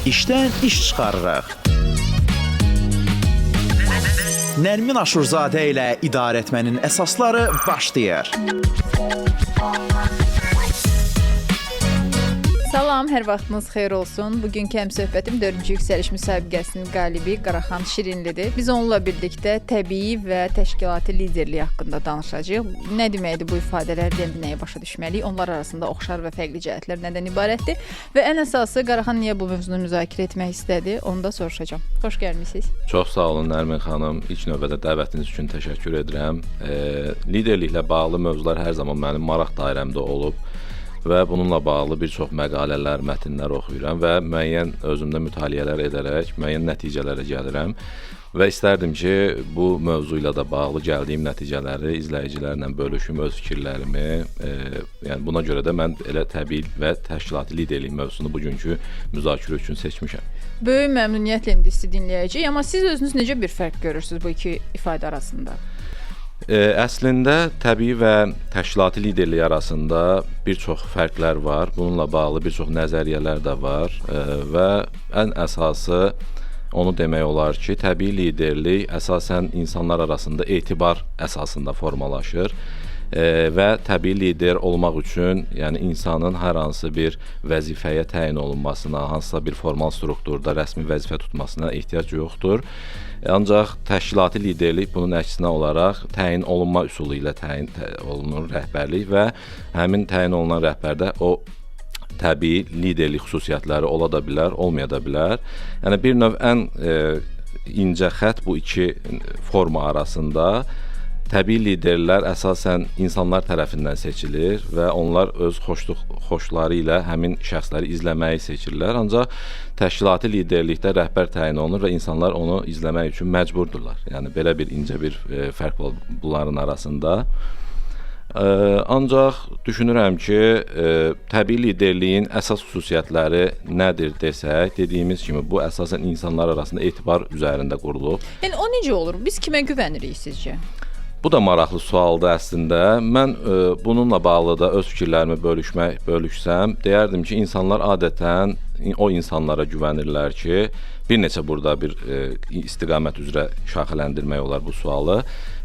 İşdən iş çıxarırıq. Nərmin Aşurzadə ilə idarə etmənin əsasları başlayır. Salam, hər vaxtınız xeyir olsun. Bugünkü həmsöhbətim 4-cü yüksəliş müsabiqəsinin qalibi Qaraxan Şirinlidir. Biz onunla birlikdə təbii və təşkilati liderlik haqqında danışacağıq. Nə deməkdir bu ifadələr, nəyə başa düşməliyik? Onlar arasında oxşar və fərqli cəhətlər nədən ibarətdir? Və ən əsası Qaraxan niyə bu mövzunu müzakirə etmək istədi? Onu da soruşacağam. Xoş gəlmisiniz. Çox sağ olun Nərmin xanım. İlk növbədə dəvətiniz üçün təşəkkür edirəm. Liderliklə bağlı mövzular hər zaman mənim maraq dairəmdə olub. Və bununla bağlı bir çox məqalələr, mətnlər oxuyuram və müəyyən özümdə mütaliələr edərək müəyyən nəticələrə gəlirəm və istərdim ki, bu mövzu ilə də bağlı gəldiyim nəticələri izləyicilərlə bölüşüm, öz fikirlərimi. Yəni buna görə də mən elə təbii və təşkilati liderlik mövzusunu bugünkü müzakirə üçün seçmişəm. Böyük məmnuniyyətlə indi sizi dinləyəcəyik, amma siz özünüz necə bir fərq görürsünüz bu iki ifadə arasında? Əslində təbii və təşkilati liderlik arasında bir çox fərqlər var. Bununla bağlı bir çox nəzəriyyələr də var və ən əsası onu demək olar ki, təbii liderlik əsasən insanlar arasında etibar əsasında formalaşır və təbii lider olmaq üçün, yəni insanın hər hansı bir vəzifəyə təyin olunmasına, hansısa bir formal strukturda rəsmi vəzifə tutmasına ehtiyac yoxdur. Ancaq təşkilati liderlik bunun əksinə olaraq təyin olunma üsulu ilə təyin olunur rəhbərlik və həmin təyin olunan rəhbərdə o təbii liderlik xüsusiyyətləri ola da bilər, olmaya da bilər. Yəni bir növ ən incə xətt bu iki forma arasında. Təbii liderlər əsasən insanlar tərəfindən seçilir və onlar öz xoşları ilə həmin şəxsləri izləməyi seçirlər. Ancaq təşkilati liderlikdə rəhbər təyin olunur və insanlar onu izləmək üçün məcburdurlar. Yəni belə bir incə bir fərq var bunların arasında. Ancaq düşünürəm ki, təbii liderliyin əsas xüsusiyyətləri nədir desək, dediyimiz kimi bu əsasən insanlar arasında etibar üzərində qurulub. Yəni o necə olur? Biz kimə güvənirik sizcə? Bu da maraqlı sualdır əslində. Mən bununla bağlı da öz fikirlərimi bölüşsəm, deyərdim ki, insanlar adətən o insanlara güvənirlər ki, bir neçə burada bir istiqamət üzrə şaxələndirmək olar bu sualı.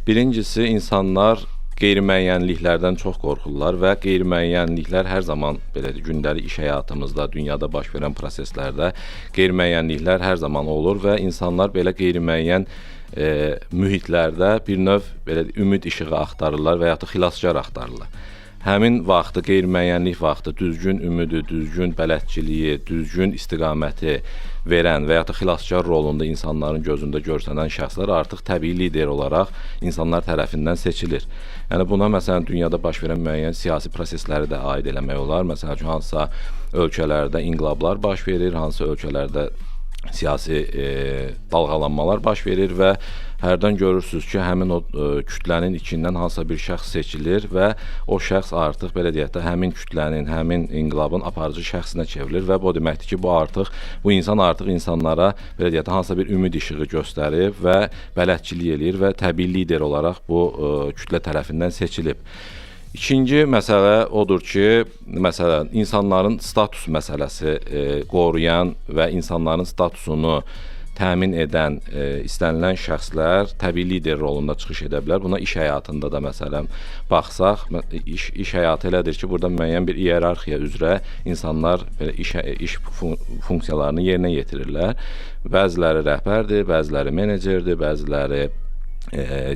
Birincisi, insanlar qeyri-müəyyənliklərdən çox qorxurlar və qeyri-müəyyənliklər hər zaman belə gündəlik iş həyatımızda, dünyada baş verən proseslərdə qeyri-müəyyənliklər hər zaman olur və insanlar belə qeyri-müəyyən mühitlərdə bir növ belə ümid işığı axtarırlar və ya da xilaskar axtarırlar. Həmin vaxtı, qeyri-müəyyənlik vaxtı düzgün ümidi, düzgün bələdçiliyi, düzgün istiqaməti verən və ya da xilaskar rolunda insanların gözündə görsənən şəxslər artıq təbii lider olaraq insanlar tərəfindən seçilir. Yəni buna məsələn dünyada baş verən müəyyən siyasi prosesləri də aid eləmək olar. Məsələn, hansısa ölkələrdə inqilablar baş verir, hansı ölkələrdə siyasi dalğalanmalar baş verir və hərdən görürsünüz ki, həmin o kütlənin içindən hansısa bir şəxs seçilir və o şəxs artıq belə deyək də həmin kütlənin, həmin inqilabın aparıcı şəxsinə çevrilir və bu deməkdir ki, bu insan artıq insanlara belə deyək də hansısa bir ümid işığı göstərib və bələdçilik eləyir və təbii lider olaraq bu kütlə tərəfindən seçilib. İkinci məsələ odur ki, məsələn, insanların status məsələsi qoruyan və insanların statusunu təmin edən istənilən şəxslər təbii lider rolunda çıxış edə bilər. Buna iş həyatında da məsələn baxsaq, iş həyatı elədir ki, burada müəyyən bir iyerarxiya üzrə insanlar belə iş funksiyalarını yerinə yetirirlər. Bəziləri rəhbərdir, bəziləri menecerdir, bəziləri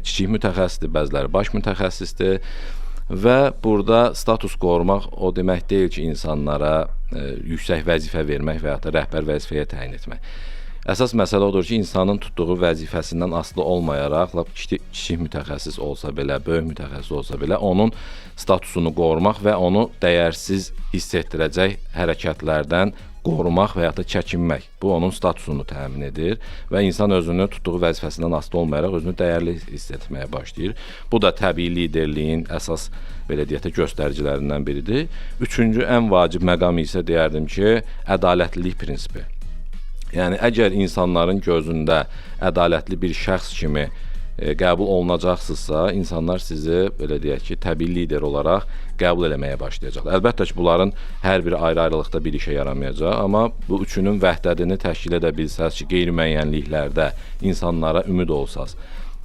kiçik mütəxəssisdir, bəziləri baş mütəxəssisdir. Və burada status qorumaq o demək deyil ki, insanlara yüksək vəzifə vermək və ya da rəhbər vəzifəyə təyin etmək. Əsas məsələ odur ki, insanın tutduğu vəzifəsindən asılı olmayaraq, kiçik mütəxəssis olsa belə, böyük mütəxəssis olsa belə, onun statusunu qorumaq və onu dəyərsiz hiss etdirəcək hərəkətlərdən qorumaq və ya da çəkinmək. Bu onun statusunu təmin edir və insan özünü tutduğu vəzifəsindən asılı olmayaraq özünü dəyərli hiss etməyə başlayır. Bu da təbii liderliyin əsas belə deyək də göstəricilərindən biridir. Üçüncü ən vacib məqam isə deyərdim ki, ədalətlilik prinsipi. Yəni əgər insanların gözündə ədalətli bir şəxs kimi qəbul olunacaqsınızsa, insanlar sizi belə deyək ki, təbii lider olaraq qəbul eləməyə başlayacaqlar. Əlbəttə ki, bunların hər biri ayrı-ayrılıqda bir işə yaramayacaq, amma bu üçünün vəhdətini təşkil edə bilsəz ki, qeyri-müəyyənliklərdə insanlara ümid olsaz,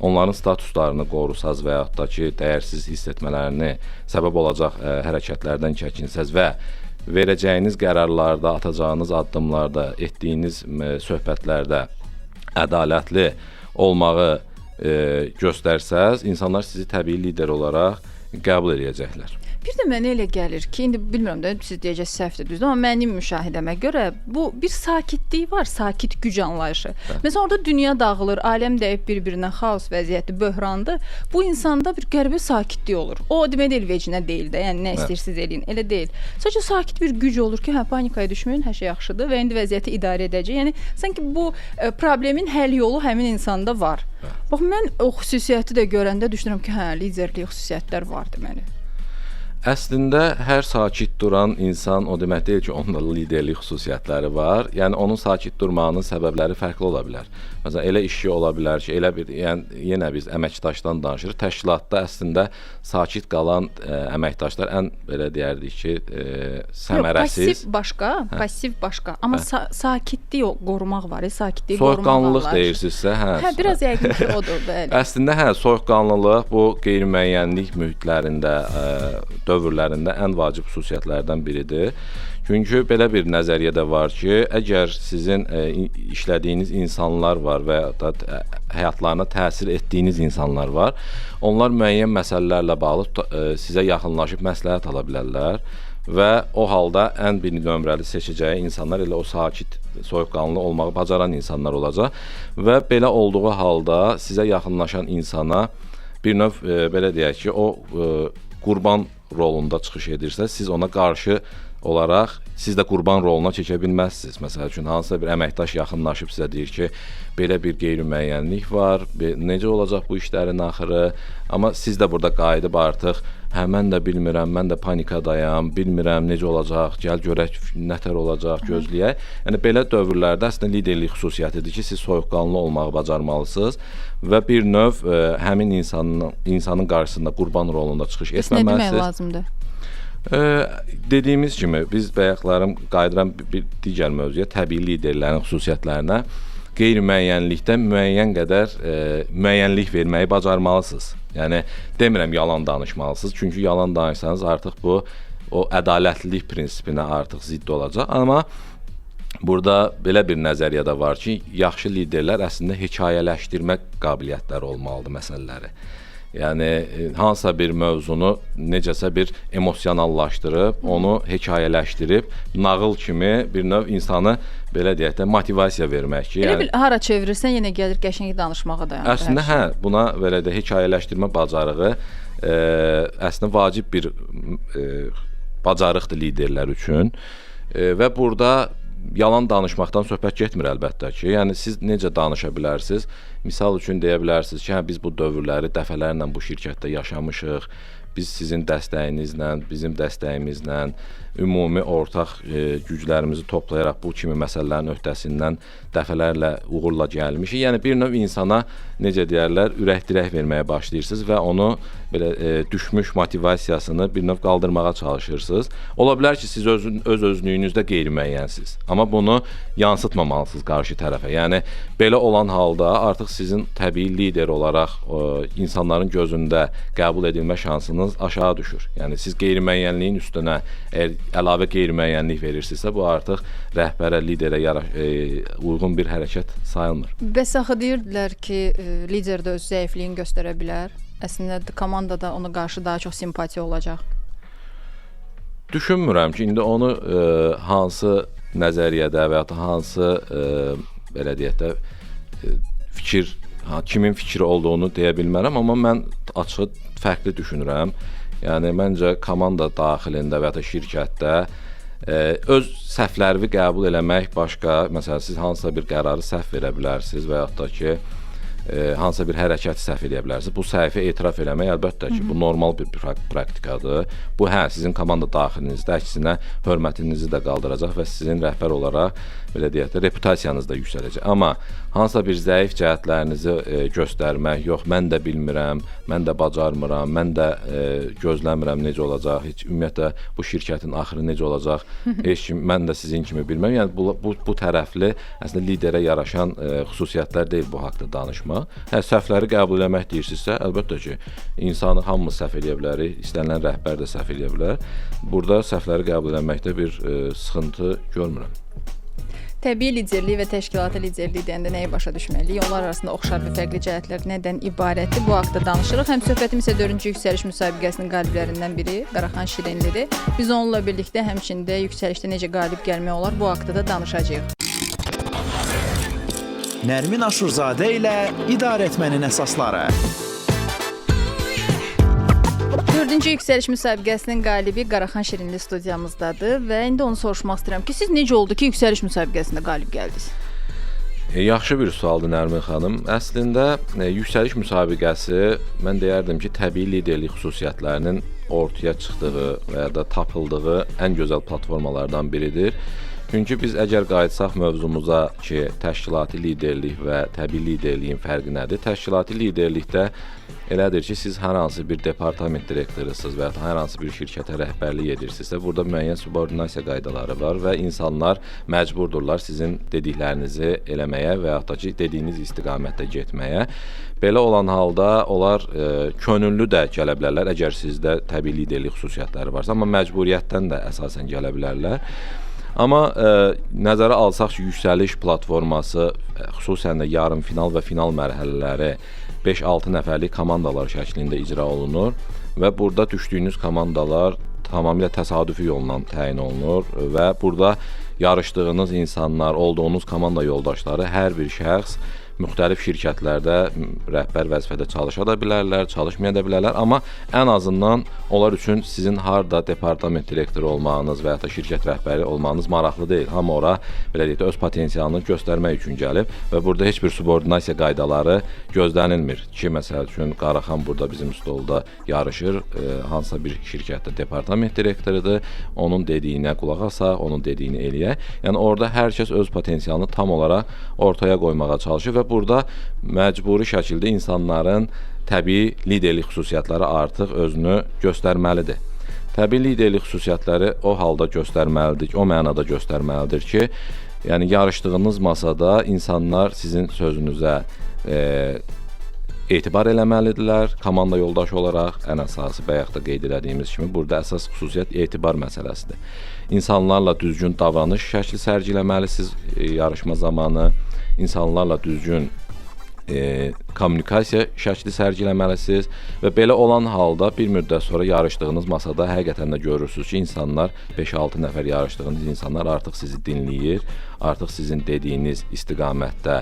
onların statuslarını qorusaz və yaxud da ki, dəyərsiz hiss etmələrini səbəb olacaq hərəkətlərdən çəkinsəz və verəcəyiniz qərarlarda, atacağınız addımlarda, etdiyiniz söhbətlərdə ədalətli olmağı göstərsəz, insanlar sizi təbii lider olaraq qəbul edəcəklər. Bir də mənə elə gəlir ki, indi bilmirəm də siz deyəcəksiniz səhvdir, düzdür, amma mənim müşahidəmə görə bu bir sakitlik var, sakit güc anlayışı. Məsələn, orada dünya dağılır, aləm dəyib bir-birinə, xaos vəziyyəti, böhrandır. Bu insanda bir qəribə sakitlik olur. O demək deyil, vecinə deyil də, yəni nə istəyirsiniz eləyin, elə deyil. Sadəcə sakit bir güc olur ki, panikaya düşməyin, hər şey yaxşıdır və indi vəziyyəti idarə edəcək. Yəni sanki bu problemin həll yolu həmin insanda var. Bax, mən o xüsusiyyəti də görəndə düşünürəm ki, liderlik xüsusiyyətlər var deməli. Əslində, hər sakit duran insan o demək deyil ki, onda liderlik xüsusiyyətləri var. Yəni, onun sakit durmağının səbəbləri fərqli ola bilər. Məsələn, elə işçi ola bilər ki, elə bir, yəni, yenə biz əməkdaşdan danışırıq. Təşkilatda əslində sakit qalan əməkdaşlar ən, belə deyərdik ki, səmərəsiz. Yox, passiv başqa. Amma sakitliyi qorumaq var, sakitliyi qorumaq var. Soyuqqanlılıq deyirsinizsə, biraz yəqin ki, odur, bəli. Əslində, soyuqqanlılıq bu qeyri-müəyyənlik mühitlərində, dövrlərində ən vacib xüsusiyyətlərdən biridir. Çünki belə bir nəzəriyyədə var ki, əgər sizin işlədiyiniz insanlar var və ya da həyatlarına təsir etdiyiniz insanlar var, onlar müəyyən məsələlərlə bağlı sizə yaxınlaşıb məsləhət ala bilərlər və o halda ən bir nömrəli seçəcəyi insanlar elə o sakit, soyuqqanlı olmağı bacaran insanlar olacaq və belə olduğu halda sizə yaxınlaşan insana bir növ, belə deyək ki, o qurban rolunda çıxış edirsə, siz ona qarşı olaraq siz də qurban roluna çəkə bilməzsiniz. Məsəl üçün, hansısa bir əməkdaş yaxınlaşıb sizə deyir ki, belə bir qeyri-müəyyənlik var, necə olacaq bu işlərin axırı, amma siz də burada qayıdıb artıq, mən də bilmirəm, mən də panikadayam, bilmirəm necə olacaq, gəl görək nətər olacaq, gözləyək. Yəni, belə dövrlərdə əslində liderlik xüsusiyyətidir ki, siz soyuqqanlı olmağı bacarmalısınız və bir növ həmin insanın qarşısında qurban rolunda çıxış etməməlisiniz. Nə demək lazımdır? Dediyimiz kimi, biz bayaqlarım qayıdıram bir digər mövzuya, təbii liderlərin xüsusiyyətlərinə, qeyri-müəyyənlikdə müəyyən qədər müəyyənlik verməyi bacarmalısınız. Yəni, demirəm yalan danışmalısınız, çünki yalan danışsanız artıq bu, o ədalətlilik prinsipinə artıq zidd olacaq, amma burada belə bir nəzəriyyədə var ki, yaxşı liderlər əslində hekayələşdirmə qabiliyyətləri olmalıdır məsələləri. Yəni, hansısa bir mövzunu necəsə bir emosionallaşdırıb, onu hekayələşdirib, nağıl kimi bir növ insanı, belə deyək də, motivasiya vermək ki, elə bil, hara çevirirsən, yenə gəlir qəşəng danışmağa dayanır. Əslində, buna belə də hekayələşdirmə bacarığı əslində vacib bir bacarıqdır liderlər üçün və burada yalan danışmaqdan söhbət getmir əlbəttə ki. Yəni, siz necə danışa bilərsiniz? Misal üçün deyə bilərsiniz ki, biz bu dövrləri dəfələrlə bu şirkətdə yaşamışıq, biz sizin dəstəyinizlə, bizim dəstəyimizlə, ümumi ortaq güclərimizi toplayaraq bu kimi məsələlərin öhdəsindən dəfələrlə uğurla gəlmişik. Yəni, bir növ insana, necə deyərlər, ürək-dirək verməyə başlayırsınız və onu belə düşmüş motivasiyasını bir növ qaldırmağa çalışırsınız. Ola bilər ki, siz öz-özlüyünüzdə qeyri-müəyyənsiz, amma bunu yansıtmamalısınız qarşı tərəfə. Yəni, belə olan halda artıq sizin təbii lider olaraq insanların gözündə qəbul edilmə şansınız aşağı düşür. Yəni, siz qeyri-müəyyənliyin üstünə əlavə qeyri-müəyyənlik verirsinizsə, bu artıq rəhbərə, liderə uyğun bir hərəkət sayılmır. Bəs axı deyirdilər ki, lider də öz zəifliyini göstərə bilər. Əslində, komandada ona qarşı daha çox simpatiya olacaq. Düşünmürəm ki, indi onu hansı nəzəriyyədə və ya hansı, belə deyək də, kimin fikri olduğunu deyə bilmərəm, amma mən açıq fərqli düşünürəm. Yəni, məncə, komanda daxilində və ya da şirkətdə öz səhvlərini qəbul eləmək başqa, məsələn, siz hansısa bir qərarı səhv verə bilərsiniz və yaxud da ki, hansısa bir hərəkət səhv edə bilərsiniz. Bu səhvi etiraf eləmək əlbəttə ki, bu normal bir praktikadır. Bu sizin komanda daxilinizdə əksinə hörmətinizi də qaldıracaq və sizin rəhbər olaraq belə deyək də reputasiyanız da yüksələcək. Amma hansısa bir zəif cəhətlərinizi göstərmək, yox mən də bilmirəm, mən də bacarmıram, mən də gözləmirəm necə olacaq, heç ümumiyyətlə bu şirkətin axırı necə olacaq, heç kim mən də sizin kimi bilmirəm. Yəni bu tərəfli əslində liderə yaraşan xüsusiyyətlər deyil bu haqqda danışmaq. Səhvləri qəbul eləmək deyirsinizsə, əlbəttə ki, insanı hamımız səhv eləyə bilərik, istənilən rəhbər də səhv eləyə bilər. Burada səhvləri qəbul eləməkdə bir sıxıntı görmürəm. Təbii liderlik və təşkilati liderlik deyəndə nəyi başa düşməliyik? Onlar arasında oxşar və fərqli cəhətlər nədən ibarətdir? Bu haqqda danışırıq. Həm söhbətim isə 4-cü yüksəliş müsabiqəsinin qaliblərindən biri Qaraxan Şirinlidir. Biz onunla birlikdə həmçində yüksəlişdə necə qalib gəlmək olar, bu haqqda da danışacağıq. Nərmin Aşurzadə ilə idarəetmənin əsasları. 4-cü yüksəliş müsabiqəsinin qalibi Qaraxan Şirinli studiyamızdadır və indi onu soruşmaq istəyirəm ki, siz necə oldu ki, yüksəliş müsabiqəsində qalib gəldiniz? Yaxşı bir sualdır Nərmin xanım. Əslində yüksəliş müsabiqəsi mən deyərdim ki, təbii liderlik xüsusiyyətlərinin ortaya çıxdığı və ya da tapıldığı ən gözəl platformalardan biridir. Çünki biz əgər qayıtsaq mövzumuza ki, təşkilati liderlik və təbii liderliyin fərqi nədir? Təşkilati liderlikdə elədir ki, siz hər hansı bir departament direktorusunuz və ya hər hansı bir şirkətə rəhbərlik edirsinizsə, burada müəyyən subordinasiya qaydaları var və insanlar məcburdurlar sizin dediklərinizi eləməyə və ya da ki, dediyiniz istiqamətdə getməyə. Belə olan halda onlar könüllü də gələ bilərlər, əgər sizdə təbii liderlik xüsusiyyətləri varsa, amma məcburiyyətdən də əsasən gələ bilərlər. Amma nəzərə alsaq ki, yüksəliş platforması, xüsusən də yarım final və final mərhələləri 5-6 nəfərlik komandalar şəklində icra olunur və burada düşdüyünüz komandalar tamamilə təsadüfi yolla təyin olunur və burada yarışdığınız insanlar, olduğunuz komanda yoldaşları, hər bir şəxs müxtəlif şirkətlərdə rəhbər vəzifədə çalışa da bilərlər, çalışmaya da bilərlər, amma ən azından onlar üçün sizin harda departament direktoru olmağınız və ya da şirkət rəhbəri olmağınız maraqlı deyil. Hamı ora belə deyək də öz potensialını göstərmək üçün gəlib və burada heç bir subordinasiya qaydaları gözlənilmir ki, məsəl üçün Qaraxan burada bizim stolda yarışır, hansısa bir şirkətdə departament direktorudur, onun dediyinə qulaq asaq, onun dediyini eləyək. Yəni orada hər kəs öz potensialını tam olaraq ortaya qoymağa çalışır və burada məcburi şəkildə insanların təbii liderlik xüsusiyyətləri artıq özünü göstərməlidir. Təbii liderlik xüsusiyyətləri o halda göstərməlidir ki, o mənada göstərməlidir ki, yəni yarışdığınız masada insanlar sizin sözünüzə etibar eləməlidirlər, komanda yoldaşı olaraq ən əsası bayaq da qeyd etdiyimiz kimi burada əsas xüsusiyyət etibar məsələsidir. İnsanlarla düzgün davranış şəkli sərgiləməlisiniz yarışma zamanı, insanlarla düzgün kommunikasiya şəkli sərgiləməlisiniz və belə olan halda bir müddət sonra yarışdığınız masada həqiqətən də görürsünüz ki, insanlar 5-6 nəfər yarışdığınız insanlar artıq sizi dinləyir, artıq sizin dediyiniz istiqamətdə,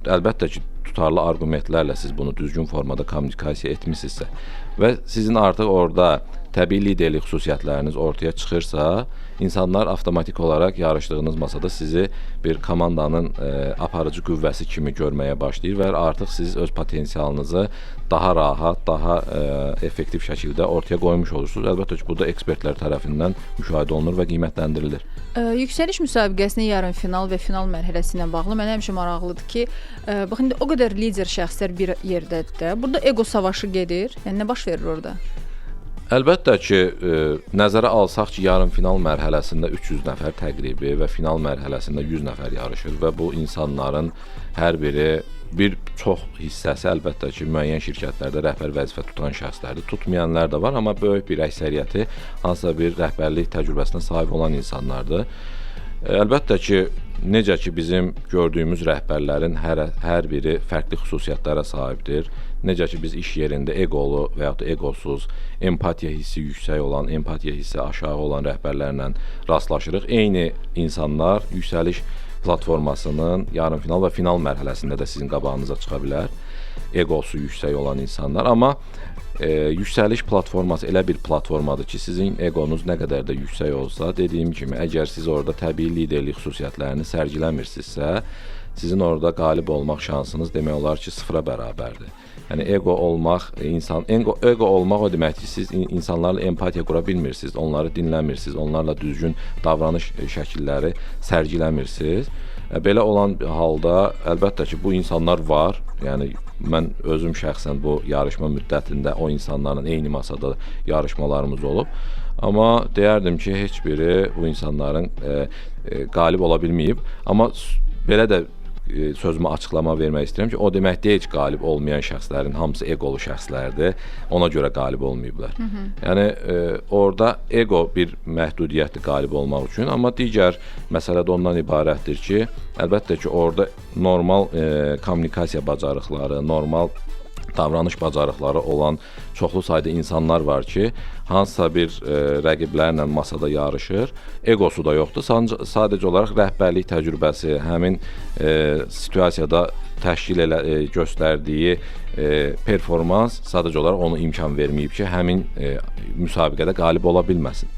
əlbəttə ki, tutarlı arqumentlərlə siz bunu düzgün formada kommunikasiya etmisinizsə və sizin artıq orada təbii liderlik xüsusiyyətləriniz ortaya çıxırsa, insanlar avtomatik olaraq yarışdığınız masada sizi bir komandanın aparıcı qüvvəsi kimi görməyə başlayır və artıq siz öz potensialınızı daha rahat, daha effektiv şəkildə ortaya qoymuş olursunuz. Əlbəttə ki, bu da ekspertlər tərəfindən müşahidə olunur və qiymətləndirilir. Yüksəliş müsabiqəsinin yarım final və final mərhələsi ilə bağlı mənə həmişə maraqlıdır ki, baxın, o qədər lider şəxslər bir yerdədir də. Burada ego savaşı gedir. Yəni nə baş verir orada? Əlbəttə ki, nəzərə alsaq ki, yarım final mərhələsində 300 nəfər təqribi və final mərhələsində 100 nəfər yarışır və bu insanların hər biri bir çox hissəsi əlbəttə ki, müəyyən şirkətlərdə rəhbər vəzifə tutan şəxslərdir. Tutmayanlar da var, amma böyük bir əksəriyyəti hansısa bir rəhbərlik təcrübəsinə sahib olan insanlardır. Əlbəttə ki, necə ki bizim gördüyümüz rəhbərlərin hər biri fərqli xüsusiyyətlərə sahibdir. Necə ki biz iş yerində eqolu və yaxud da eqosuz, empatiya hissi yüksək olan, empatiya hissi aşağı olan rəhbərlərlə rastlaşırıq. Eyni insanlar yüksəliş platformasının yarım final və final mərhələsində də sizin qabağınıza çıxa bilər. Egosu yüksək olan insanlar, amma yüksəliş platforması elə bir platformadır ki, sizin eqonuz nə qədər də yüksək olsa, dediyim kimi, əgər siz orada təbii liderlik xüsusiyyətlərini sərgiləmirsinizsə, sizin orada qalib olmaq şansınız demək olar ki, sıfıra bərabərdir. Yəni ego olmaq o deməkdir ki, siz insanlarla empatiya qura bilmirsiniz, onları dinləmirsiniz, onlarla düzgün davranış şəkilləri sərgiləmirsiniz. Belə olan halda əlbəttə ki, bu insanlar var. Yəni mən özüm şəxsən bu yarışma müddətində o insanlarla eyni masada yarışmalarımız olub. Amma deyərdim ki, heç biri bu insanların qalib ola bilməyib. Amma belə də sözümə açıqlama vermək istəyirəm ki, o demək deyil ki, qalib olmayan şəxslərin hamısı eqolu şəxslərdir, ona görə qalib olmayıblar. Yəni orada ego bir məhdudiyyətdir qalib olmaq üçün, amma digər məsələ də ondan ibarətdir ki, əlbəttə ki, orada normal kommunikasiya bacarıqları, normal davranış bacarıqları olan çoxlu sayda insanlar var ki, hansısa bir rəqiblərlə masada yarışır, egosu da yoxdur, sadəcə olaraq rəhbərlik təcrübəsi, həmin situasiyada göstərdiyi performans sadəcə olaraq ona imkan verməyib ki, həmin müsabiqədə qalib ola bilməsin.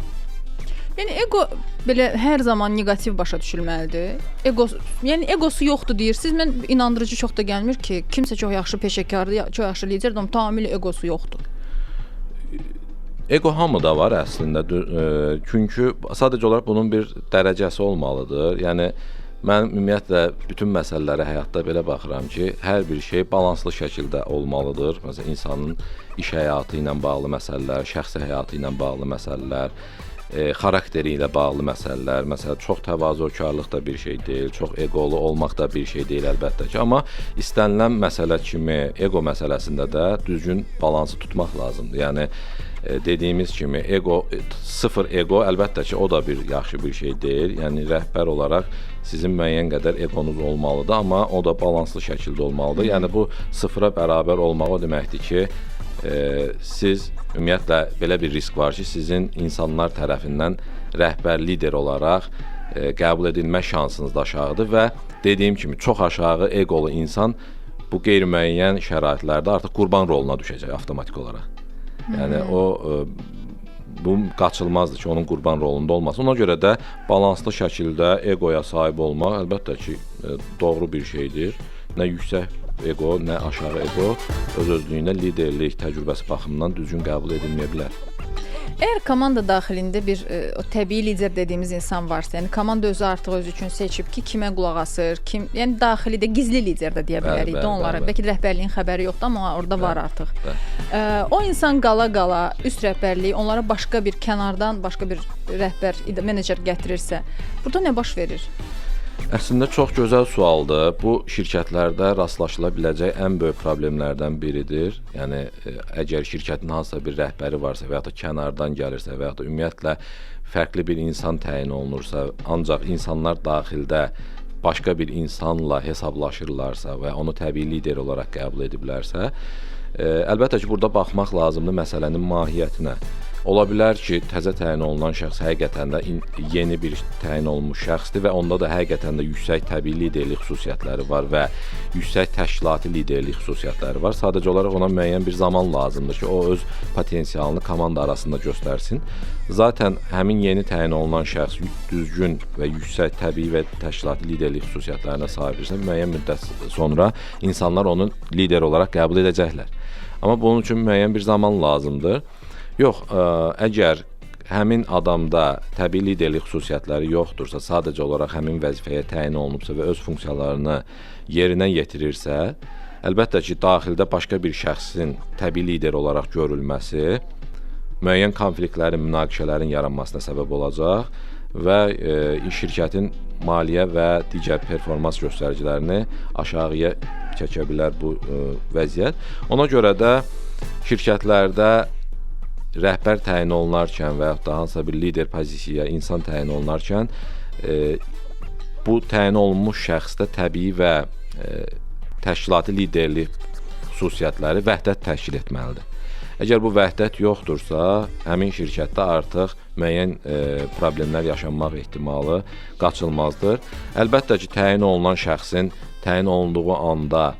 Yəni ego belə hər zaman neqativ başa düşülməlidir. Egosu yoxdur deyirsiniz. Mən inandırıcı çox da gəlmir ki, kimsə çox yaxşı peşəkardır, çox yaxşı liderdir, amma tamamilə egosu yoxdur. Ego hamıda var əslində. Çünki sadəcə olaraq bunun bir dərəcəsi olmalıdır. Yəni mən ümumiyyətlə bütün məsələlərə həyatda belə baxıram ki, hər bir şey balanslı şəkildə olmalıdır. Məsələn, insanın iş həyatı ilə bağlı məsələlər, şəxsi həyatı ilə bağlı məsələlər, xarakteri ilə bağlı məsələlər, məsələn, çox təvazökarlıq da bir şey deyil, çox eqolu olmaq da bir şey deyil əlbəttə ki, amma istənilən məsələ kimi ego məsələsində də düzgün balansı tutmaq lazımdır. Yəni dediyimiz kimi sıfır ego əlbəttə ki, o da bir yaxşı bir şey deyil. Yəni rəhbər olaraq sizin müəyyən qədər egonuz olmalıdır, amma o da balanslı şəkildə olmalıdır. Yəni bu sıfıra bərabər olmaq o deməkdir ki, siz ümumiyyətlə belə bir risk var ki, sizin insanlar tərəfindən rəhbər lider olaraq qəbul edilmə şansınız da aşağıdır və dediyim kimi çox aşağı eqolu insan bu qeyri-müəyyən şəraitlərdə artıq qurban roluna düşəcək avtomatik olaraq. Yəni bu qaçılmazdır ki, onun qurban rolunda olmasın. Ona görə də balanslı şəkildə egoya sahib olmaq əlbəttə ki, doğru bir şeydir. Nə yüksək ego, nə aşağı ego öz-özlüyünə liderlik təcrübəsi baxımından düzgün qəbul edilməyə bilər. Əgər komanda daxilində bir o təbii lider dediyimiz insan varsa, yəni komanda özü artıq öz üçün seçib ki, kimə qulaq asır, yəni daxilidə gizli lider də deyə bilərik də onlara. Bəlkə rəhbərliyin xəbəri yoxdur, amma orada var artıq. O insan qala-qala üst rəhbərliyi onlara başqa bir kənardan başqa bir rəhbər, menecer gətirirsə, burada nə baş verir? Əslində çox gözəl sualdır. Bu şirkətlərdə rastlaşıla biləcək ən böyük problemlərdən biridir. Yəni əgər şirkətin hansısa bir rəhbəri varsa və ya da kənardan gəlirsə və ya da ümumiyyətlə fərqli bir insan təyin olunursa, ancaq insanlar daxildə başqa bir insanla hesablaşırlarsa və onu təbii lider olaraq qəbul ediblərsə, əlbəttə ki, burada baxmaq lazımdır məsələnin mahiyyətinə. Ola bilər ki, təzə təyin olunan şəxs həqiqətən də yeni bir təyin olunmuş şəxsdir və onda da həqiqətən də yüksək təbii liderlik xüsusiyyətləri var və yüksək təşkilati liderlik xüsusiyyətləri var. Sadəcə olaraq ona müəyyən bir zaman lazımdır ki, o öz potensialını komanda arasında göstərsin. Zaten həmin yeni təyin olunan şəxs düzgün və yüksək təbii və təşkilati liderlik xüsusiyyətlərinə sahibdirsə, müəyyən müddət sonra insanlar onu lider olaraq qəbul edəcəklər. Amma bunun üçün müəyyən bir zaman lazımdır. Yox, əgər həmin adamda təbii liderlik xüsusiyyətləri yoxdursa, sadəcə olaraq həmin vəzifəyə təyin olunubsa və öz funksiyalarını yerinə yetirirsə, əlbəttə ki, daxildə başqa bir şəxsin təbii lider olaraq görülməsi müəyyən konfliktlərin, münaqişələrin yaranmasına səbəb olacaq və şirkətin maliyyə və digər performans göstəricilərini aşağıya çəkə bilər bu vəziyyət. Ona görə də şirkətlərdə rəhbər təyin olunarkən və yaxud da hansısa bir lider pozisiyaya insan təyin olunarkən bu təyin olunmuş şəxsdə təbii və təşkilati liderlik xüsusiyyətləri vəhdət təşkil etməlidir. Əgər bu vəhdət yoxdursa, həmin şirkətdə artıq müəyyən problemlər yaşanmaq ehtimalı qaçılmazdır. Əlbəttə ki, təyin olunan şəxsin təyin olunduğu anda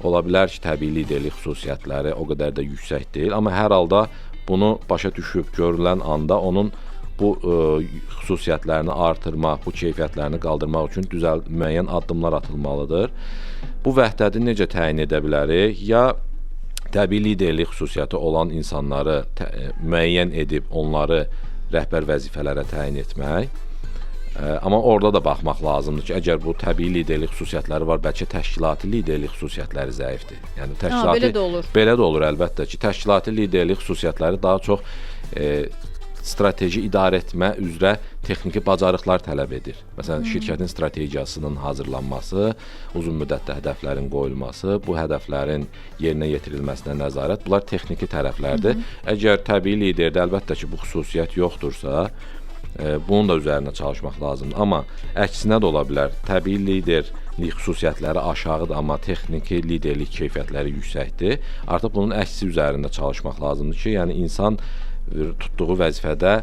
Ola bilər ki, təbii liderlik xüsusiyyətləri o qədər də yüksək deyil, amma hər halda bunu başa düşüb görülən anda onun bu xüsusiyyətlərini artırmaq, bu keyfiyyətlərini qaldırmaq üçün müəyyən addımlar atılmalıdır. Bu vəhdəti necə təyin edə bilərik? Ya təbii liderlik xüsusiyyəti olan insanları müəyyən edib onları rəhbər vəzifələrə təyin etmək. Amma orada da baxmaq lazımdır ki, əgər bu təbii liderlik xüsusiyyətləri var, bəlkə təşkilati liderlik xüsusiyyətləri zəifdir. Yəni təşkilati belə də olur. Belə də olur əlbəttə ki, təşkilati liderlik xüsusiyyətləri daha çox strateji idarə etmə üzrə texniki bacarıqlar tələb edir. Məsələn, şirkətin strategiyasının hazırlanması, uzun müddətli hədəflərin qoyulması, bu hədəflərin yerinə yetirilməsinə nəzarət, bunlar texniki tərəflərdir. Əgər təbii liderdə əlbəttə ki, bu xüsusiyyət yoxdursa, bunun da üzərində çalışmaq lazımdır. Amma əksinə də ola bilər. Təbii liderlik xüsusiyyətləri aşağıdır, amma texniki liderlik keyfiyyətləri yüksəkdir. Artıq bunun əksi üzərində çalışmaq lazımdır ki, yəni insan tutduğu vəzifədə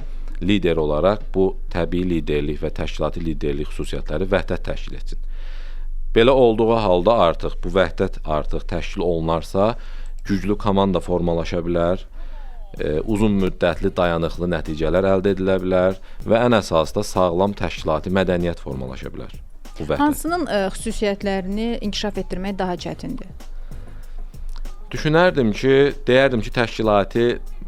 lider olaraq bu təbii liderlik və təşkilati liderlik xüsusiyyətləri vəhdət təşkil etsin. Belə olduğu halda artıq bu vəhdət artıq təşkil olunarsa, güclü komanda formalaşa bilər, uzun müddətli dayanıqlı nəticələr əldə edilə bilər və ən əsası da sağlam təşkilati mədəniyyət formalaşa bilər. Bu vəhdət. Hansının xüsusiyyətlərini inkişaf etdirmək daha çətindir? Düşünərdim ki, deyərdim ki, təşkilati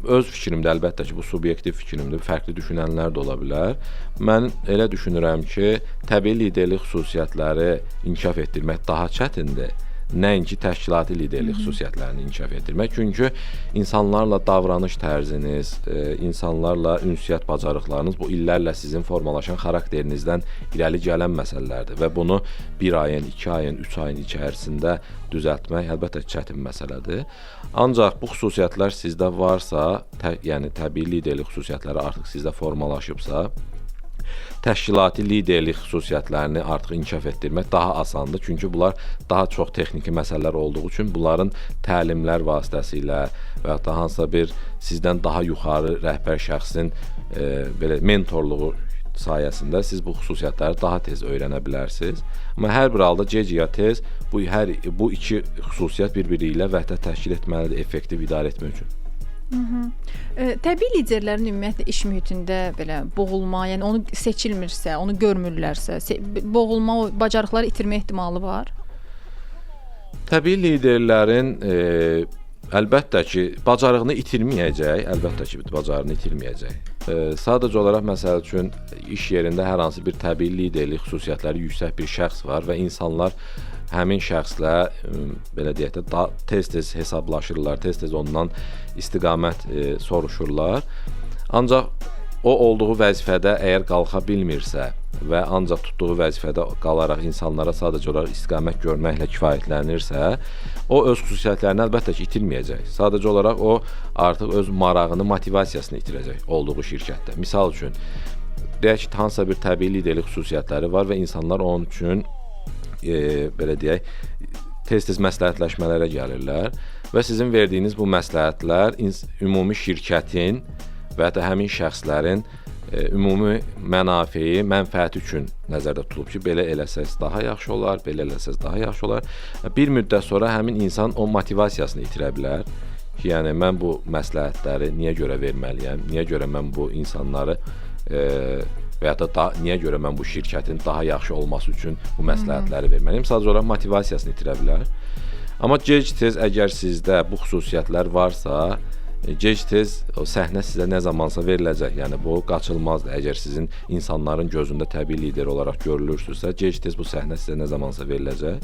öz fikrimdə əlbəttə ki, bu subyektiv fikrimdir, fərqli düşünənlər də ola bilər. Mən elə düşünürəm ki, təbii liderlik xüsusiyyətləri inkişaf etdirmək daha çətindir. Nəinki təşkilati liderlik xüsusiyyətlərini inkişaf etdirmək. Çünki insanlarla davranış tərziniz, insanlarla ünsiyyət bacarıqlarınız bu illərlə sizin formalaşan xarakterinizdən irəli gələn məsələlərdir və bunu 1 ayın, 2 ayın, 3 ayın içərisində düzəltmək əlbəttə çətin məsələdir. Ancaq bu xüsusiyyətlər sizdə varsa, yəni təbii liderlik xüsusiyyətləri artıq sizdə formalaşıbsa, təşkilati liderlik xüsusiyyətlərini artıq inkişaf etdirmək daha asandır. Çünki bunlar daha çox texniki məsələlər olduğu üçün bunların təlimlər vasitəsilə və ya da hansısa bir sizdən daha yuxarı rəhbər şəxsin belə mentorluğu sayəsində siz bu xüsusiyyətləri daha tez öyrənə bilərsiniz. Amma hər bir halda gec ya tez bu iki xüsusiyyət bir-biri ilə vəhdət təşkil etməlidir effektiv idarə etmək üçün. Təbii liderlərin ümumiyyətlə iş mühitində belə boğulma, yəni onu seçilmirsə, onu görmürlərsə, boğulma, o bacarıqları itirmə ehtimalı var? Təbii liderlərin əlbəttə ki, bacarığını itirməyəcək, əlbəttə ki, bacarığını itirməyəcək. Sadəcə olaraq, məsəl üçün, iş yerində hər hansı bir təbii liderlik xüsusiyyətləri yüksək bir şəxs var və insanlar həmin şəxslə belə deyək də tez-tez hesablaşırlar, tez-tez ondan istiqamət soruşurlar. Ancaq o olduğu vəzifədə əgər qalxa bilmirsə və ancaq tutduğu vəzifədə qalaraq insanlara sadəcə olaraq istiqamət görməklə kifayətlənirsə, o öz xüsusiyyətlərini əlbəttə ki, itirməyəcək. Sadəcə olaraq o artıq öz marağını, motivasiyasını itirəcək olduğu şirkətdə. Misal üçün, deyək ki, hansısa bir təbii liderlik xüsusiyyətləri var və insanlar onun üçün belə deyək, tez-tez məsləhətləşmələrə gəlirlər və sizin verdiyiniz bu məsləhətlər ümumi şirkətin və ya da həmin şəxslərin ümumi mənafeyi, mənfəəti üçün nəzərdə tutulub ki, belə eləsəz daha yaxşı olar, belə eləsəz daha yaxşı olar. Bir müddət sonra həmin insan o motivasiyasını itirə bilər ki, yəni mən bu məsləhətləri niyə görə verməliyəm, niyə görə mən bu insanları və ya da niyə görə mən bu şirkətin daha yaxşı olması üçün bu məsləhətləri verməliyəm. Sadəcə olaraq motivasiyasını itirə bilər. Amma gec-tez əgər sizdə bu xüsusiyyətlər varsa, gec-tez o səhnə sizə nə zamansa veriləcək. Yəni bu qaçılmazdır. Əgər sizin insanların gözündə təbii lider olaraq görülürsünüzsə, gec-tez bu səhnə sizə nə zamansa veriləcək.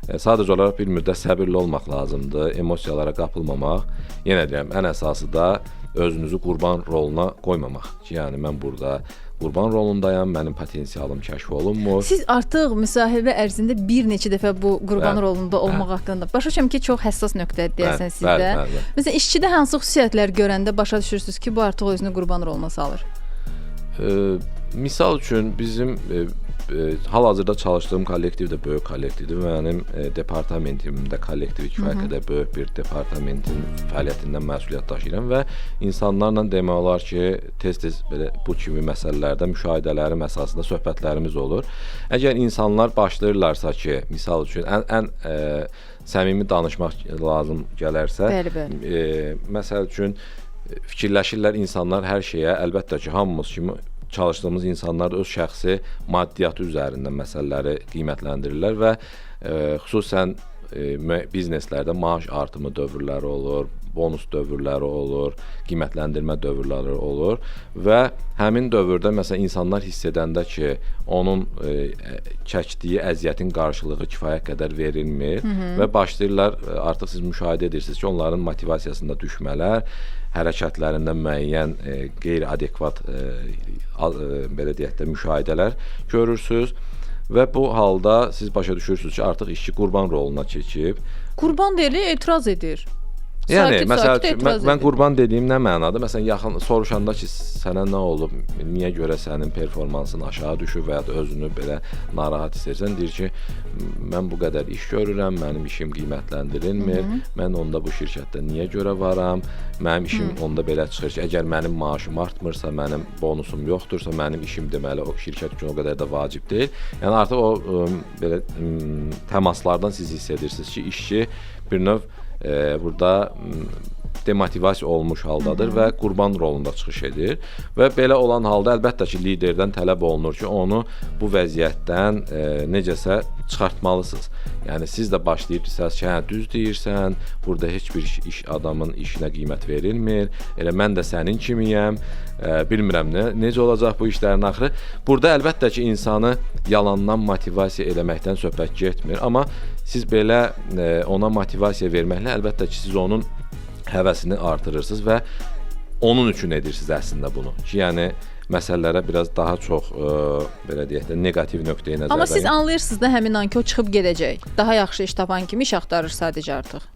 Sadəcə olaraq bir müddət səbirli olmaq lazımdır, emosiyalara qapılmamaq. Yenə deyirəm, ən əsası da özünüzü qurban roluna qoymamaq. Yəni mən burada qurban rolundayam, mənim potensialım kəşf olunmur. Siz artıq müsahibə ərzində bir neçə dəfə bu qurban rolunda olmaq haqqında başa düşürəm ki, çox həssas nöqtədir deyəsən sizdə. Məsələn, işçidə hansı xüsusiyyətlər görəndə başa düşürsüz ki, bu artıq özünü qurban roluna salır? Misal üçün bizim hal-hazırda çalışdığım kollektiv də böyük kollektivdir. Mənim departamentimdə kollektivi kifayət qədər böyük bir departamentin fəaliyyətindən məsuliyyət daşıyıram və insanlarla demək olar ki, tez-tez belə bu kimi məsələlərdə müşahidələrim əsasında söhbətlərimiz olur. Əgər insanlar başlayırlarsa ki, misal üçün ən səmimi danışmaq lazım gələrsə, məsəl üçün fikirləşirlər insanlar hər şeyə, əlbəttə ki, hamımız kimi çalışdığımız insanlar öz şəxsi maddiyyatı üzərində məsələləri qiymətləndirirlər və xüsusən bizneslərdə maaş artımı dövrləri olur, bonus dövrləri olur, qiymətləndirmə dövrləri olur və həmin dövrdə məsələn insanlar hiss edəndə ki, onun çəkdiyi əziyyətin qarşılığı kifayət qədər verilmir və başlayırlar, artıq siz müşahidə edirsiniz ki, onların motivasiyasında düşmələr, hərəkətlərində müəyyən qeyri-adekvat belə deyək də müşahidələr görürsüz və bu halda siz başa düşürsünüz ki, artıq işçi qurban roluna keçib. Qurban deyil, etiraz edir. Yəni, məsələn, mən qurban dediyim nə mənada? Məsələn, yaxın soruşanda ki, sənə nə olub, niyə görə sənin performansın aşağı düşüb və ya da özünü belə narahat hissən, deyir ki, mən bu qədər iş görürəm, mənim işim qiymətləndirilmir, mən onda bu şirkətdə niyə görə varam, mənim işim onda belə çıxır ki, əgər mənim maaşım artmırsa, mənim bonusum yoxdursa, mənim işim deməli o şirkət üçün o qədər də vacib deyil. Yəni, artıq o belə təmaslardan siz hiss edirsiniz ki, işçi bir növ burada demotivasiya olmuş haldadır və qurban rolunda çıxış edir və belə olan halda əlbəttə ki, liderdən tələb olunur ki, onu bu vəziyyətdən necəsə çıxartmalısınız. Yəni, siz də başlayırsınız ki, hə, düz deyirsən, burada heç bir adamın işinə qiymət verilmir, elə mən də sənin kimiyəm, bilmirəm necə olacaq bu işlərin axırı. Burada əlbəttə ki, insanı yalandan motivasiya eləməkdən söhbət getmir, amma siz belə ona motivasiya verməklə əlbəttə ki, siz onun həvəsini artırırsınız və onun üçün edirsiniz əslində bunu. Ki, yəni məsələlərə biraz daha çox belə deyək də neqativ nöqteyi nəzərdən. Amma siz anlayırsınız da həmin an ki, o çıxıb gedəcək. Daha yaxşı iş tapan kimi iş axtarır sadəcə artıq.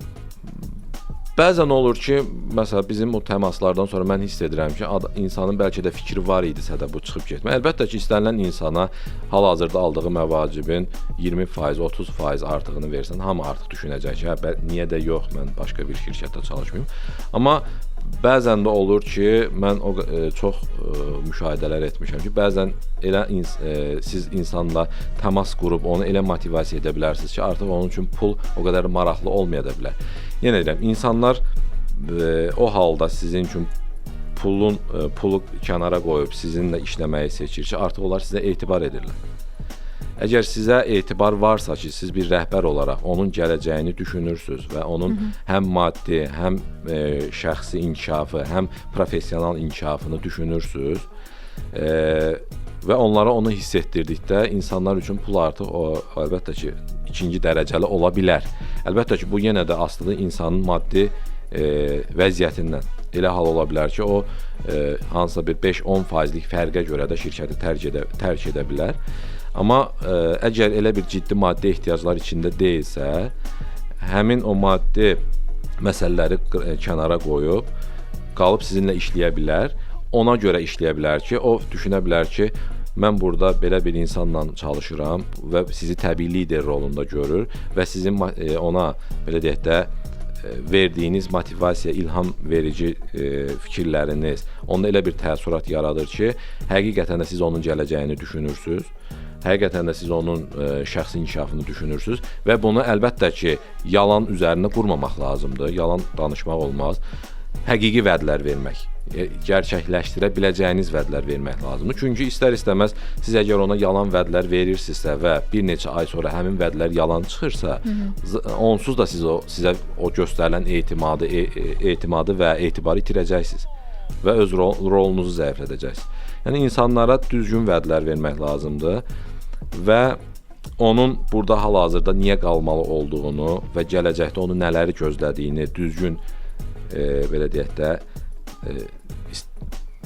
Bəzən olur ki, məsələn, bizim o təmaslardan sonra mən hiss edirəm ki, insanın bəlkə də fikri var idisə də bu çıxıb getmək. Əlbəttə ki, istənilən insana hal-hazırda aldığı məvacibin 20%, 30% artığını versən, hamı artıq düşünəcək ki, hə, niyə də yox, mən başqa bir şirkətdə çalışmayım. Amma bəzən də olur ki, mən çox müşahidələr etmişəm ki, bəzən elə siz insanla təmas qurub onu elə motivasiya edə bilərsiniz ki, artıq onun üçün pul o qədər maraqlı olmaya da bilər. Yenə deyirəm, insanlar o halda sizin üçün pulu kənara qoyub sizinlə işləməyi seçir ki, artıq onlar sizə etibar edirlər. Əgər sizə etibar varsa ki, siz bir rəhbər olaraq onun gələcəyini düşünürsünüz və onun həm maddi, həm şəxsi inkişafı, həm professional inkişafını düşünürsünüz və onlara onu hiss etdirdikdə insanlar üçün pul artıq əlbəttə ki, ikinci dərəcəli ola bilər. Əlbəttə ki, bu yenə də asılı insanın maddi vəziyyətindən. Elə hal ola bilər ki, o hansısa bir 5-10%lik fərqə görə də şirkəti tərk edə bilər. Amma əgər elə bir ciddi maddi ehtiyaclar içində deyilsə, həmin o maddi məsələləri kənara qoyub, qalıb sizinlə işləyə bilər. Ona görə işləyə bilər ki, o düşünə bilər ki, mən burada belə bir insanla çalışıram və sizi təbii lider rolunda görür və sizin ona, belə deyək də, verdiyiniz motivasiya, ilham verici fikirləriniz onda elə bir təəssürat yaradır ki, həqiqətən də siz onun gələcəyini düşünürsünüz, həqiqətən də siz onun şəxsi inkişafını düşünürsünüz və bunu əlbəttə ki, yalan üzərində qurmamaq lazımdır, yalan danışmaq olmaz, həqiqi vədlər vermək, gerçəkləşdirə biləcəyiniz vədlər vermək lazımdır. Çünki istər-istəməz siz əgər ona yalan vədlər verirsinizsə və bir neçə ay sonra həmin vədlər yalan çıxırsa, onsuz da sizə o göstərilən etimadı və etibarı itirəcəksiniz və öz rolunuzu zəiflədəcəksiniz. Yəni, insanlara düzgün vədlər vermək lazımdır və onun burada hal-hazırda niyə qalmalı olduğunu və gələcəkdə onu nələri gözlədiyini düzgün, belə deyək də,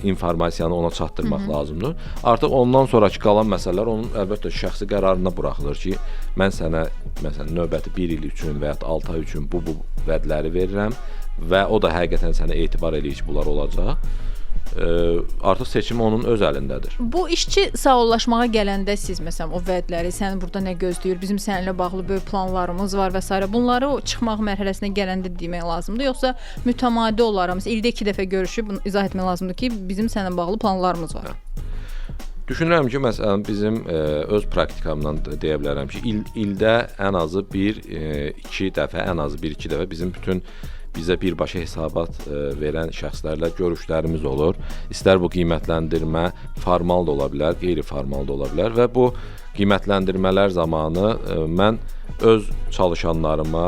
informasiyanı ona çatdırmaq lazımdır. Artıq ondan sonraki qalan məsələlər onun əlbəttə şəxsi qərarına buraxılır ki, mən sənə məsələn növbəti 1 il üçün və ya 6 ay üçün bu vədləri verirəm və o da həqiqətən sənə etibar eləyir ki, bunlar olacaq. artıq seçim onun öz əlindədir. Bu işçi sağollaşmağa gələndə siz məsələn o vədləri, səni burada nə gözləyir, bizim səninlə bağlı böyük planlarımız var və s. bunları o çıxmaq mərhələsinə gələndə demək lazımdır, yoxsa mütəmadi olaraq məsələn ildə 2 dəfə görüşüb bunu izah etmək lazımdır ki, bizim səninlə bağlı planlarımız var. Düşünürəm ki, məsələn bizim öz praktikamdan deyə bilərəm ki, ildə ən azı 1-2 dəfə, ən azı 1-2 dəfə bizim bütün bizə birbaşa hesabat verən şəxslərlə görüşlərimiz olur. İstər bu qiymətləndirmə formal da ola bilər, qeyri-formal da ola bilər və bu qiymətləndirmələr zamanı mən öz çalışanlarıma,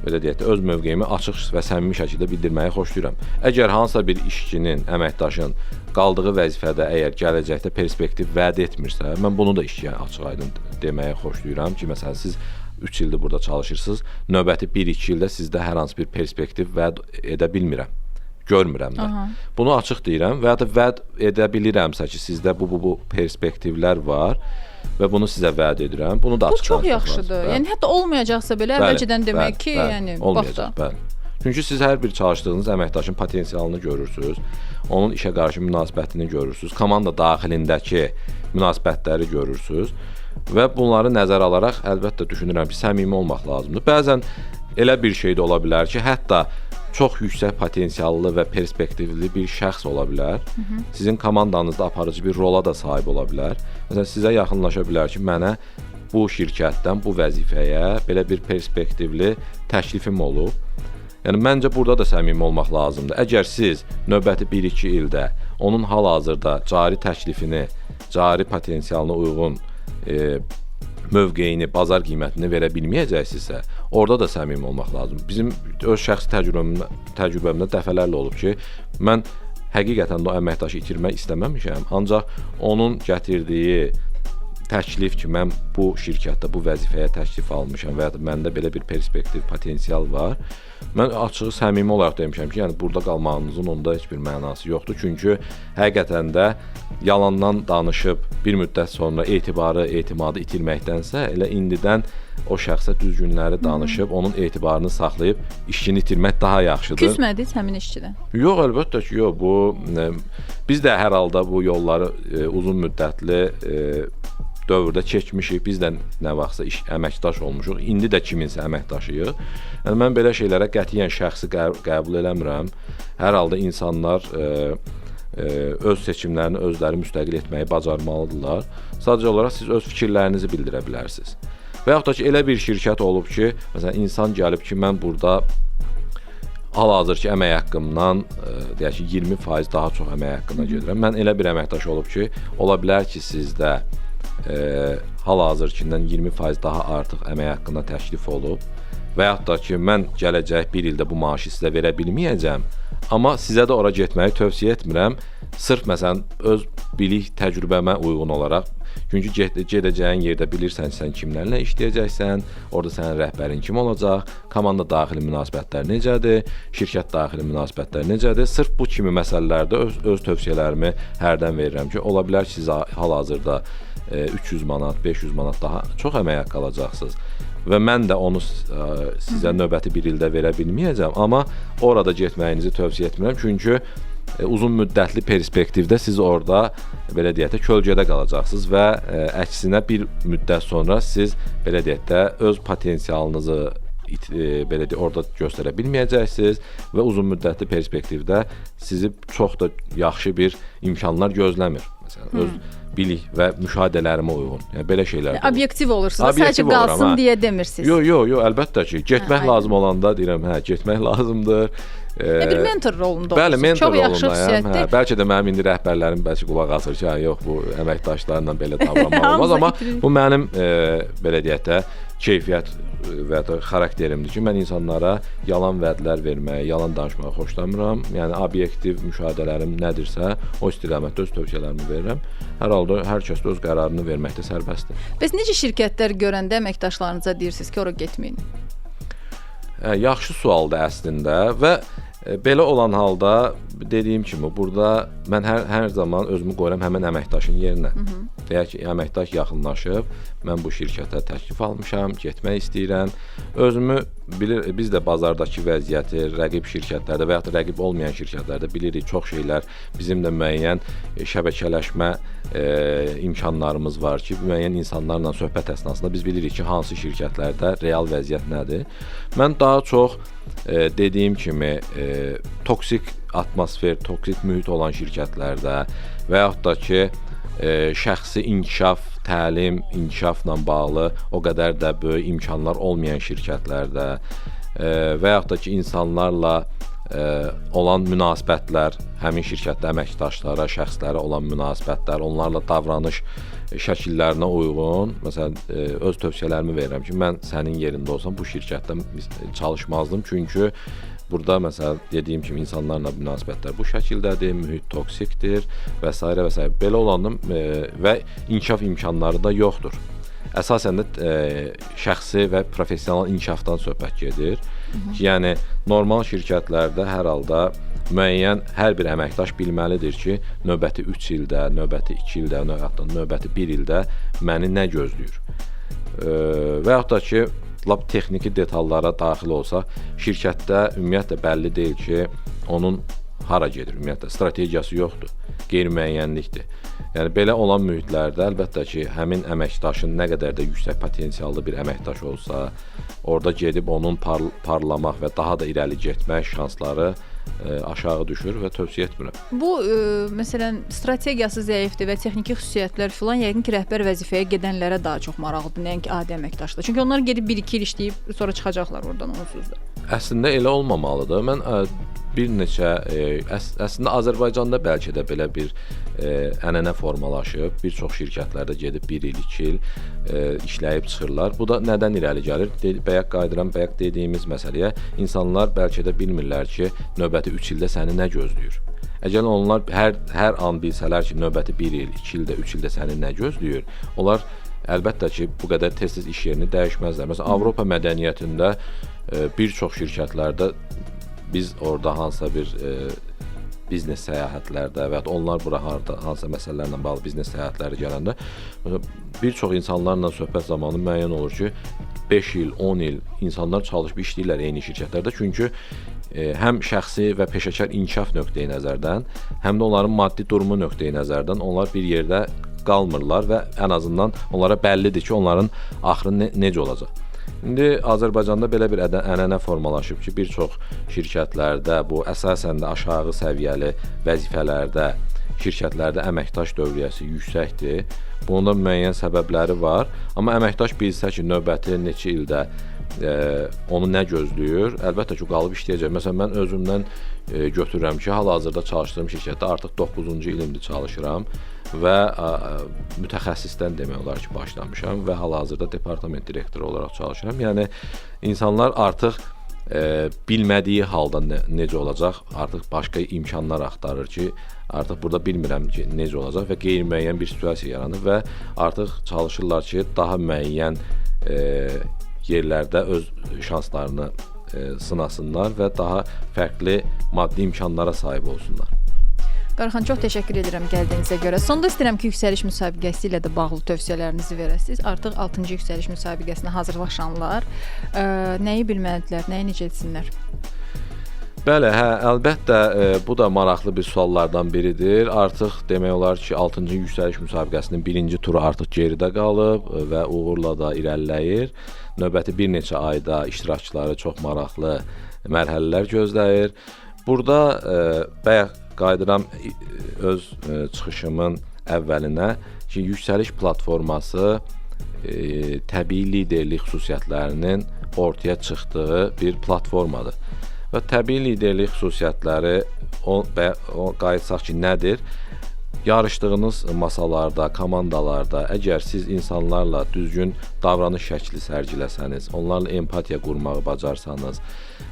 belə deyək də, öz mövqeyimi açıq və səmimi şəkildə bildirməyi xoşlayıram. Əgər hansısa bir işçinin, əməkdaşın qaldığı vəzifədə əgər gələcəkdə perspektiv vəd etmirsə, mən bunu da işçiyə açıq-aydın deməyi xoşlayıram ki, məsələn siz 3 ildir burada çalışırsınız, növbəti 1-2 ildə sizdə hər hansı bir perspektiv vəd edə bilmirəm, görmürəm də. Bunu açıq deyirəm və ya da vəd edə bilirəmsə ki, sizdə bu perspektivlər var və bunu sizə vəd edirəm. Bunu da açıq. Bu çox yaxşıdır. Yəni hətta olmayacaqsa belə əvvəlcədən demək ki, yəni olmayacaq, bəli. Çünki siz hər bir çalışdığınız əməkdaşın potensialını görürsüz, onun işə qarşı münasibətini görürsüz, komanda daxilindəki münasibətləri görürsüz. Və bunları nəzərə alaraq əlbəttə düşünürəm ki, səmimi olmaq lazımdır. Bəzən elə bir şey də ola bilər ki, hətta çox yüksək potensiallı və perspektivli bir şəxs ola bilər. Sizin komandanızda aparıcı bir rola da sahib ola bilər. Məsələn, sizə yaxınlaşa bilər ki, mənə bu şirkətdən, bu vəzifəyə belə bir perspektivli təklifim olub. Yəni, məncə burada da səmimi olmaq lazımdır. Əgər siz növbəti 1-2 ildə onun hal-hazırda cari təklifini, cari potensialına uyğun mövqeyini, bazar qiymətini verə bilməyəcəksinizsə, orada da səmimi olmaq lazımdır. Bizim öz şəxsi təcrübəmdə dəfələrlə olub ki, mən həqiqətən də o əməkdaşı itirmək istəməmişəm, ancaq onun gətirdiyi təklif ki, mən bu şirkətdə bu vəzifəyə təklif almışam və ya da məndə belə bir perspektiv, potensial var. Mən açığı səmimi olaraq demişəm ki, yəni burada qalmağınızın onda heç bir mənası yoxdur. Çünki həqiqətən də yalandan danışıb bir müddət sonra etimadı itirməkdənsə, elə indidən o şəxsə düzgünləri danışıb, onun etibarını saxlayıb işini itirmək daha yaxşıdır. Küsmədiniz həmin işçidən? Yox, əlbəttə ki, yox. Biz də hər halda bu yolları uzun müddətli dövrdə keçmişik, biz də nə vaxtsa əməkdaş olmuşuq, indi də kiminsə əməkdaşıyıq. Yəni, mən belə şeylərə qətiyyən şəxsi qəbul eləmirəm. Hər halda insanlar öz seçimlərini özləri müstəqil etməyi bacarmalıdırlar. Sadəcə olaraq siz öz fikirlərinizi bildirə bilərsiniz. Və yaxud da ki, elə bir şirkət olub ki, məsələn, insan gəlib ki, mən burada hal-hazırki əmək haqqımdan deyək ki, 20% daha çox əmək haqqına gedirəm. Mən elə bir əməkdaş olub ki, ola bilər ki, sizdə hal-hazırkindən 20% daha artıq əmək haqqına təklif olub və yaxud da ki, mən gələcək bir ildə bu maaşı sizə verə bilməyəcəm, amma sizə də ora getməyi tövsiyə etmirəm. Sırf məsələn öz bilik təcrübəmə uyğun olaraq, çünki gedəcəyin yerdə bilirsən sən kimlərlə işləyəcəksən, orada sənin rəhbərin kim olacaq, komanda daxili münasibətlər necədir, şirkət daxili münasibətlər necədir. Sırf bu kimi məsələlərdə öz tövsiyələrimi hərdən verirəm ki, ola bilər ki, siz hal-hazırda 300 manat, 500 manat daha çox əmək haqqı alacaqsınız və mən də onu sizə növbəti bir ildə verə bilməyəcəm, amma orada getməyinizi tövsiyə etmirəm, çünki uzun müddətli perspektivdə siz orada belə deyək də kölgədə qalacaqsınız və əksinə bir müddət sonra siz belə deyək də öz potensialınızı belə deyək orada göstərə bilməyəcəksiniz və uzun müddətli perspektivdə sizi çox da yaxşı bir imkanlar gözləmir. Məsələn, öz bilik və müşahidələrimə uyğun. Yəni belə şeylər. Obyektiv olursunuz. Sadəcə qalsın deyə demirsiniz. Yox, əlbəttə ki, getmək lazım olanda deyirəm, getmək lazımdır. Bir mentor rolunda olursunuz. Bəli, mentor rolundayım. Bəlkə də mənim indi rəhbərlərim bəlkə qulaq asır ki, yox, bu əməkdaşlarla belə davranmaq olmaz, amma bu mənim belə deyək də keyfiyyət və ya xarakterimdir ki, mən insanlara yalan vədlər verməyi, yalan danışmağı xoşlamıram. Yəni obyektiv müşahidələrim nədirsə, o istiqamətdə öz tövsiyələrimi verirəm. Hər halda hər kəs öz qərarını verməkdə sərbəstdir. Bəs necə şirkətlər görəndə əməkdaşlarınıza deyirsiniz ki, ora getməyin? Yaxşı sualdır əslində və belə olan halda dediyim kimi burada mən hər zaman özümü qoyuram həmin əməkdaşın yerinə. deyək ki, əməkdaş yaxınlaşıb, mən bu şirkətə təklif almışam, getmək istəyirəm. Özümü biz də bazardakı vəziyyəti rəqib şirkətlərdə və ya rəqib olmayan şirkətlərdə bilirik, çox şeylər bizim də müəyyən şəbəkələşmə imkanlarımız var ki, müəyyən insanlarla söhbət əsnasında biz bilirik ki, hansı şirkətlərdə real vəziyyət nədir. Mən daha çox dediyim kimi toksik atmosfer, toksik mühit olan şirkətlərdə və yaxud da ki, şəxsi inkişaf, təlim, inkişafla bağlı o qədər də böyük imkanlar olmayan şirkətlərdə və yaxud da ki, insanlarla olan münasibətlər, həmin şirkətdə əməkdaşlara, şəxslərə olan münasibətlər, onlarla davranış şəkillərinə uyğun, məsələn, öz tövsiyələrimi verirəm ki, mən sənin yerində olsam bu şirkətdə çalışmazdım, çünki burada məsələn dediyim kimi insanlarla münasibətlər bu şəkildədir, mühit toksikdir və s. və s. Belə olanda və inkişaf imkanları da yoxdur. Əsasən də şəxsi və professional inkişafdan söhbət gedir. Yəni normal şirkətlərdə hər halda müəyyən hər bir əməkdaş bilməlidir ki, növbəti 3 ildə, növbəti 2 ildə, növbəti 1 ildə məni nə gözləyir. Və yaxud da ki, lap texniki detallara daxil olsaq, şirkətdə ümumiyyətlə bəlli deyil ki, onun hara gedir, ümumiyyətlə strategiyası yoxdur, qeyri-müəyyənlikdir. Yəni belə olan mühitlərdə əlbəttə ki, həmin əməkdaşın nə qədər də yüksək potensiallı bir əməkdaş olsa, orada gedib onun parlamaq və daha da irəli getmək şansları aşağı düşür və tövsiyə etmirəm. Bu məsələn strategiyası zəifdir və texniki xüsusiyyətlər filan yəqin ki, rəhbər vəzifəyə gedənlərə daha çox maraqlıdır, nəinki adi əməkdaşlar. Çünki onlar gedib 1-2 il işləyib sonra çıxacaqlar oradan onsuz da. Əslində elə olmamalıdır. Mən bir neçə əslində Azərbaycanda bəlkə də belə bir ənənə formalaşıb. Bir çox şirkətlərdə gedib 1 il, 2 il işləyib çıxırlar. Bu da nədən irəli gəlir? Bayaq qayıdıram, bayaq dediyimiz məsələyə. İnsanlar bəlkə də bilmirlər ki, növbəti 3 ildə səni nə gözləyir. Əgər onlar hər an bilsələr ki, növbəti 1 il, 2 ildə, 3 ildə səni nə gözləyir, onlar əlbəttə ki, bu qədər tez-tez iş yerini dəyişməzlər. Məsələn, Avropa mədəniyyətində bir çox şirkətlərdə biz orada hansısa bir biznes səyahətlərdə və ya onlar bura hansısa məsələlərlə bağlı biznes səyahətləri gələndə bir çox insanlarla söhbət zamanı müəyyən olur ki, 5 il, 10 il insanlar çalışıb işləyirlər eyni şirkətlərdə. Çünki həm şəxsi və peşəkar inkişaf nöqteyi nəzərdən, həm də onların maddi durumu nöqteyi nəzərdən onlar bir yerdə qalmırlar və ən azından onlara bəllidir ki, onların axırı necə olacaq. İndi Azərbaycanda belə bir ənənə formalaşıb ki, bir çox şirkətlərdə bu əsasən də aşağı səviyyəli vəzifələrdə, şirkətlərdə əməkdaş dövriyyəsi yüksəkdir. Bunun da müəyyən səbəbləri var. Amma əməkdaş bilsə ki, növbəti neçə ildə onu nə gözləyir, əlbəttə ki, qalıb işləyəcək. Məsələn, mən özümdən götürürəm ki, hal-hazırda çalışdığım şirkətdə artıq 9-cu ilimdir çalışıram və mütəxəssisdən demək olar ki, başlamışam və hal-hazırda departament direktoru olaraq çalışıram. Yəni, insanlar artıq bilmədiyi halda necə olacaq, artıq başqa imkanlar axtarır ki, artıq burada bilmirəm ki, necə olacaq və qeyri-müəyyən bir situasiya yaranır və artıq çalışırlar ki, daha müəyyən yerlərdə öz şanslarını sınasınlar və daha fərqli maddi imkanlara sahib olsunlar. Qaraxan, çox təşəkkür edirəm gəldiyinizə görə. Sonda istəyirəm ki, yüksəliş müsabiqəsi ilə də bağlı tövsiyələrinizi verəsiniz. Artıq 6-cı yüksəliş müsabiqəsinə hazırlaşanlar nəyi bilməlidirlər, nəyi necə etsinlər? Bəli, əlbəttə bu da maraqlı bir suallardan biridir. Artıq demək olar ki, 6-cı yüksəliş müsabiqəsinin 1-ci turu artıq geridə qalıb və uğurla da irəliləyir. Növbəti bir neçə ayda iştirakçıları çox maraqlı mərhələlər gözləyir. Burada bayaq qayıdıram öz çıxışımın əvvəlinə ki, yüksəliş platforması təbii liderlik xüsusiyyətlərinin ortaya çıxdığı bir platformadır. Və təbii liderlik xüsusiyyətləri qayıtsaq ki, nədir? Yarışdığınız masalarda, komandalarda əgər siz insanlarla düzgün davranış şəkli sərgiləsəniz, onlarla empatiya qurmağı bacarsanız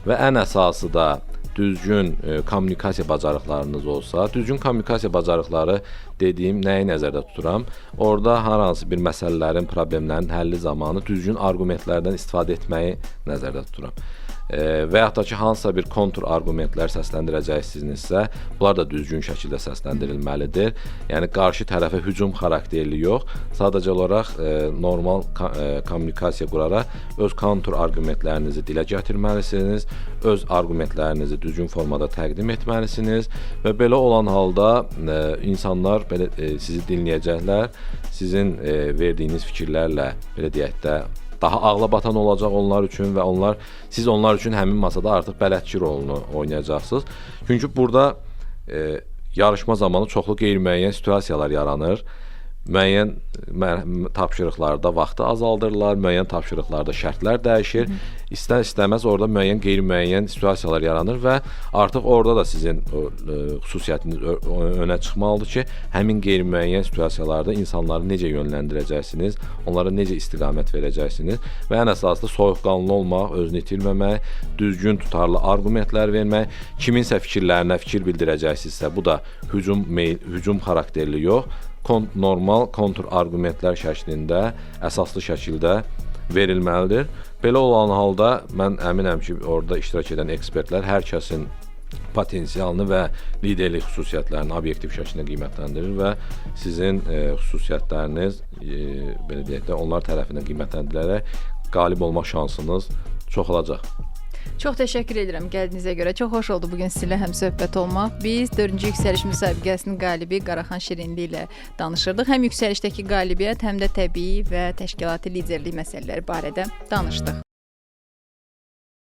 və ən əsası da düzgün kommunikasiya bacarıqlarınız olsa, düzgün kommunikasiya bacarıqları dediyim nəyi nəzərdə tuturam? Orada hər hansı bir məsələlərin, problemlərin həlli zamanı düzgün arqumentlərdən istifadə etməyi nəzərdə tuturam. və yaxud da ki, hansısa bir kontur arqumentlər səsləndirəcəksinizsə, bunlar da düzgün şəkildə səsləndirilməlidir. Yəni qarşı tərəfə hücum xarakterli yox, sadəcə olaraq normal kommunikasiya quraraq öz kontur arqumentlərinizi dilə gətirməlisiniz, öz arqumentlərinizi düzgün formada təqdim etməlisiniz və belə olan halda insanlar belə sizi dinləyəcəklər, sizin verdiyiniz fikirlərlə belə deyək də daha ağlabatan olacaq onlar üçün və siz onlar üçün həmin masada artıq bələdçi rolunu oynayacaqsınız. Çünki burada yarışma zamanı çoxlu qeyri-müəyyən situasiyalar yaranır. Müəyyən tapşırıqlarda vaxtı azaldırlar, müəyyən tapşırıqlarda şərtlər dəyişir. İstər-istəməz orada müəyyən qeyri-müəyyən situasiyalar yaranır və artıq orada da sizin xüsusiyyətiniz önə çıxmalıdır ki, həmin qeyri-müəyyən situasiyalarda insanları necə yönləndirəcəksiniz, onlara necə istiqamət verəcəksiniz və ən əsaslı soyuqqanlı olmaq, özünü itirməmək, düzgün tutarlı arqumentlər vermək, kiminsə fikirlərinə fikir bildirəcəksinizsə, bu da hücum xarakterli yox, normal kontur arqumentlər şəklində, əsaslı şəkildə verilməlidir. Belə olan halda mən əminəm ki, orada iştirak edən ekspertlər hər kəsin potensialını və liderlik xüsusiyyətlərini obyektiv şəkildə qiymətləndirir və sizin xüsusiyyətləriniz belə deyək də onlar tərəfindən qiymətləndirilərək qalib olmaq şansınız çox olacaq. Çox təşəkkür edirəm gəldiyinizə görə. Çox xoş oldu bugün sizinlə həmsöhbət olmaq. Biz 4-cü yüksəliş müsabiqəsinin qalibi Qaraxan Şirinli ilə danışırdıq. Həm yüksəlişdəki qalibiyyət, həm də təbii və təşkilati liderlik məsələləri barədə danışdıq.